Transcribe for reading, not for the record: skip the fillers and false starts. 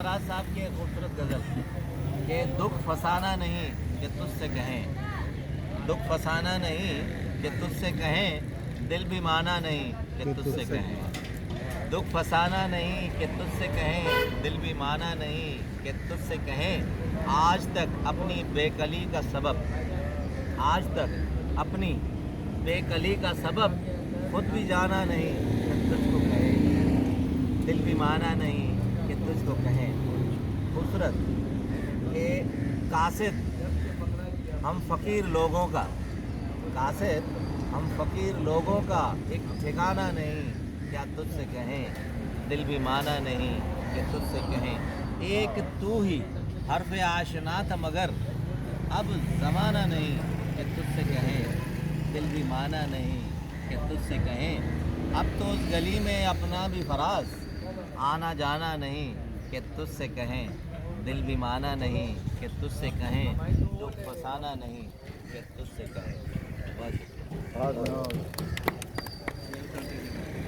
राज साहब की एक खूबसूरत गज़ल कि दुख फसाना नहीं कि तुझसे कहें, दुख फसाना नहीं कि तुझसे कहें, दिल भी माना नहीं कि तुझसे कहें, दुख फसाना नहीं कि तुझसे कहें, दिल भी माना नहीं कि तुझसे कहें। आज तक अपनी बेकली का सबब, आज तक अपनी बेकली का सबब खुद भी जाना नहीं कि तुझको कहें, दिल भी माना नहीं कि तुझको कहें। खूबसूरत कि कासिद हम फ़कीर लोगों का, कासिद हम फ़कीर लोगों का एक ठिकाना नहीं, क्या तुझसे कहें, दिल भी माना नहीं कि तुझसे कहें। एक तू ही हर्फ़ आशना था मगर अब ज़माना नहीं कि तुझसे कहें, दिल भी माना नहीं कि तुझसे कहें। अब तो उस गली में अपना भी फराज आना जाना नहीं कि तुझसे कहें, दिल भी माना नहीं कि तुझसे कहें, दुख फसाना नहीं कि तुझसे कहें। बहुत शुक्रिया।